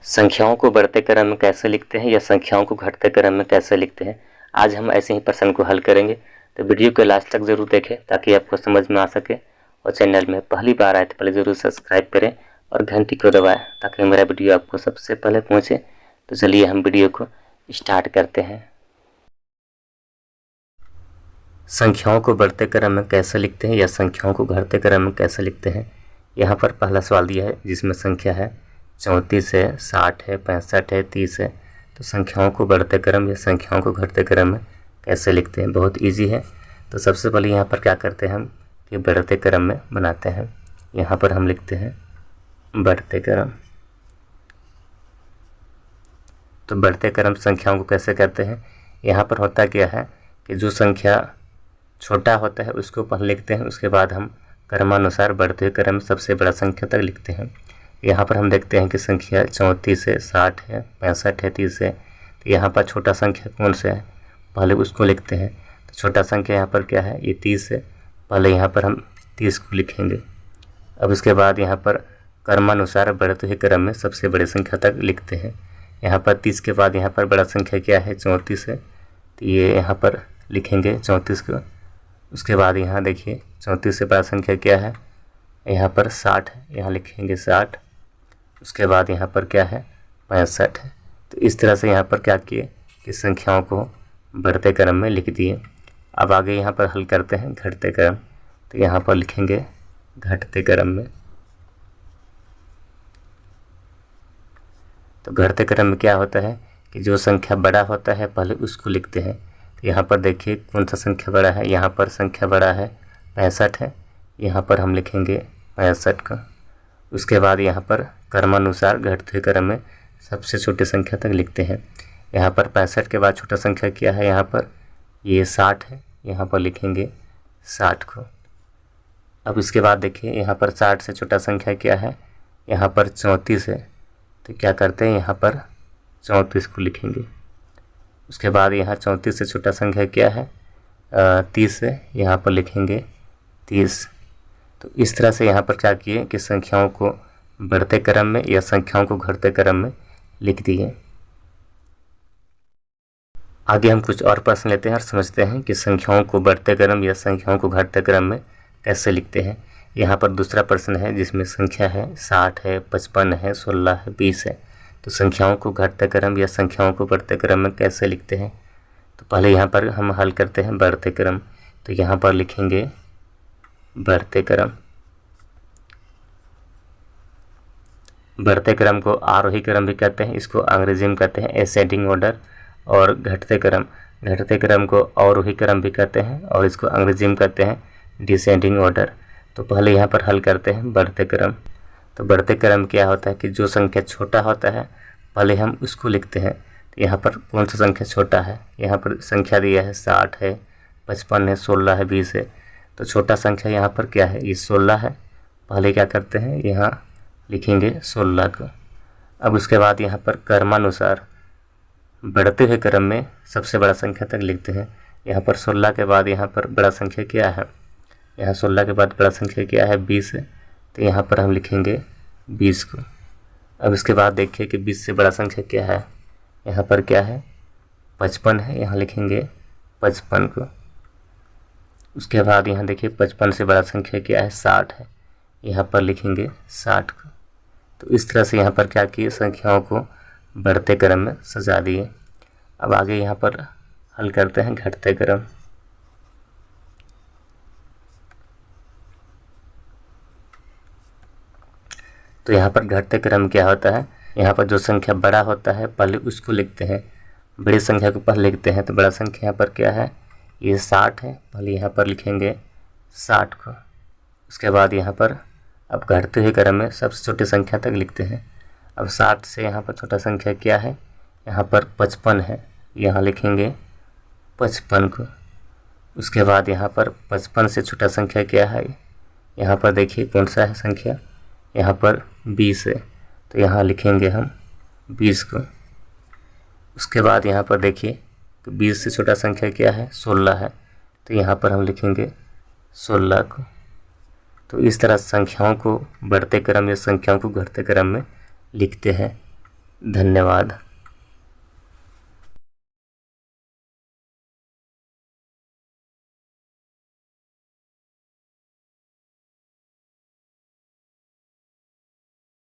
संख्याओं को बढ़ते क्रम में कैसे लिखते हैं या संख्याओं को घटते क्रम में कैसे लिखते हैं, आज हम ऐसे ही प्रश्न को हल करेंगे। तो वीडियो को लास्ट तक ज़रूर देखें ताकि आपको समझ में आ सके, और चैनल में पहली बार आए तो पहले ज़रूर सब्सक्राइब करें और घंटी को दबाएं ताकि मेरा वीडियो आपको सबसे पहले पहुंचे। तो चलिए हम वीडियो को स्टार्ट करते हैं। संख्याओं को बढ़ते क्रम में कैसे लिखते हैं या संख्याओं को घटते क्रम में कैसे लिखते हैं। यहाँ पर पहला सवाल दिया है जिसमें संख्या है 34 है, 60 है, 65 है, 30 है। तो संख्याओं को बढ़ते क्रम या संख्याओं को घटते क्रम में कैसे लिखते हैं, बहुत इजी है। तो सबसे पहले यहाँ पर क्या करते हैं हम कि बढ़ते क्रम में बनाते हैं। यहाँ पर हम लिखते हैं बढ़ते क्रम। तो बढ़ते क्रम संख्याओं को कैसे करते हैं, यहाँ पर होता क्या है कि जो संख्या छोटा होता है उसको पहले लिखते हैं, उसके बाद हम क्रमानुसार बढ़ते हुए क्रम में सबसे बड़ा संख्या तक लिखते हैं। यहाँ पर हम देखते हैं कि संख्या 34 है, 60 है, 65 है, 30 है। तो यहाँ पर छोटा संख्या कौन सा है, पहले उसको लिखते हैं। तो छोटा संख्या यहाँ पर क्या है, ये 30 है। पहले यहाँ पर हम 30 को लिखेंगे। अब उसके बाद यहाँ पर क्रमानुसार बढ़ते हुए क्रम में सबसे बड़े संख्या तक लिखते हैं। यहाँ पर 30 के बाद यहाँ पर बड़ा संख्या क्या है, 34 है। तो ये यहाँ पर लिखेंगे 34 को। उसके बाद यहाँ देखिए 34 से बड़ा संख्या क्या है, यहाँ पर 60 है, यहाँ लिखेंगे 60। उसके बाद यहाँ पर क्या है, 65 है। तो इस तरह से यहाँ पर क्या किए कि संख्याओं को बढ़ते क्रम में लिख दिए। अब आगे यहाँ पर हल करते हैं घटते क्रम। तो यहाँ पर लिखेंगे घटते क्रम में। तो घटते क्रम में क्या होता है कि जो संख्या बड़ा होता है पहले उसको लिखते हैं। तो यहाँ पर देखिए कौन सा संख्या बड़ा है, यहाँ पर संख्या बड़ा है 65 है, यहाँ पर हम लिखेंगे 65 का। उसके बाद यहाँ पर क्रमानुसार घटते क्रम में सबसे छोटी संख्या तक लिखते हैं। यहाँ पर 65 के बाद छोटा संख्या क्या है, यहाँ पर ये 60 है, यहाँ पर लिखेंगे 60 को। अब इसके बाद देखिए यहाँ पर 60 से छोटा संख्या क्या है, यहाँ पर 34 है। तो क्या करते हैं, यहाँ पर 34 को लिखेंगे। उसके बाद यहाँ 34 से छोटा संख्या क्या है, 30 है, यहाँ पर लिखेंगे 30। तो इस तरह से यहाँ पर क्या किए कि संख्याओं को बढ़ते क्रम में या संख्याओं को घटते क्रम में लिख दिए। आगे हम कुछ और प्रश्न लेते हैं और समझते हैं कि संख्याओं को बढ़ते क्रम या संख्याओं को घटते क्रम में कैसे लिखते हैं। यहाँ पर दूसरा प्रश्न है जिसमें संख्या है 60 है, 55 है, 16 है, 20 है। तो संख्याओं को घटते क्रम या संख्याओं को बढ़ते क्रम में कैसे लिखते हैं। तो पहले यहाँ पर हम हल करते हैं बढ़ते क्रम। तो यहाँ पर लिखेंगे बढ़ते क्रम। बढ़ते क्रम को आरोही क्रम भी कहते हैं, इसको अंग्रेजी में कहते हैं असेंडिंग ऑर्डर। और घटते क्रम को अवरोही क्रम भी कहते हैं और इसको अंग्रेजी में कहते हैं डिसेंडिंग ऑर्डर। तो पहले यहाँ पर हल करते हैं बढ़ते क्रम। तो बढ़ते क्रम क्या होता है कि जो संख्या छोटा होता है पहले हम उसको लिखते हैं। तो यहाँ पर कौन सा संख्या छोटा है, यहाँ पर संख्या दिया है 60 है, 55 है, 16 है, 20 है। तो छोटा संख्या यहाँ पर क्या है, ये 16 है। पहले क्या करते हैं, यहाँ लिखेंगे 16 को। अब उसके बाद यहाँ पर क्रमानुसार बढ़ते हुए क्रम में सबसे बड़ा संख्या तक लिखते हैं। यहाँ पर 16 के बाद यहाँ पर बड़ा संख्या क्या है, यहाँ 16 के बाद बड़ा संख्या क्या है, 20 है। तो यहाँ पर हम लिखेंगे 20 को। अब इसके बाद देखिए कि 20 से बड़ा संख्या क्या है, यहाँ पर क्या है, 55 है, यहाँ लिखेंगे 55 को। उसके बाद यहाँ देखिए 55 से बड़ा संख्या क्या है, 60 है, यहाँ पर लिखेंगे 60 को। तो इस तरह से यहाँ पर क्या किए, संख्याओं को बढ़ते क्रम में सजा दिए। अब आगे यहाँ पर हल करते हैं घटते क्रम। तो यहाँ पर घटते क्रम क्या होता है, यहाँ पर जो संख्या बड़ा होता है पहले उसको लिखते हैं, बड़ी संख्या को पहले लिखते हैं। तो बड़ा संख्या यहाँ पर क्या है, ये 60 है, पहले यहाँ पर लिखेंगे 60 को। उसके बाद यहाँ पर अब घटते हुए क्रम में सबसे छोटी संख्या तक लिखते हैं। अब 60 से यहाँ पर छोटा संख्या क्या है, यहाँ पर 55 है, यहाँ लिखेंगे 55 को। उसके बाद यहाँ पर 55 से छोटा संख्या क्या है, यहाँ पर देखिए कौन सा है संख्या, यहाँ पर 20 है। तो यहाँ लिखेंगे हम 20 को। उसके बाद यहाँ पर देखिए कि 20 से छोटा संख्या क्या है, 16 है। तो यहाँ पर हम लिखेंगे 16 को। तो इस तरह संख्याओं को बढ़ते क्रम या संख्याओं को घटते क्रम में लिखते हैं। धन्यवाद।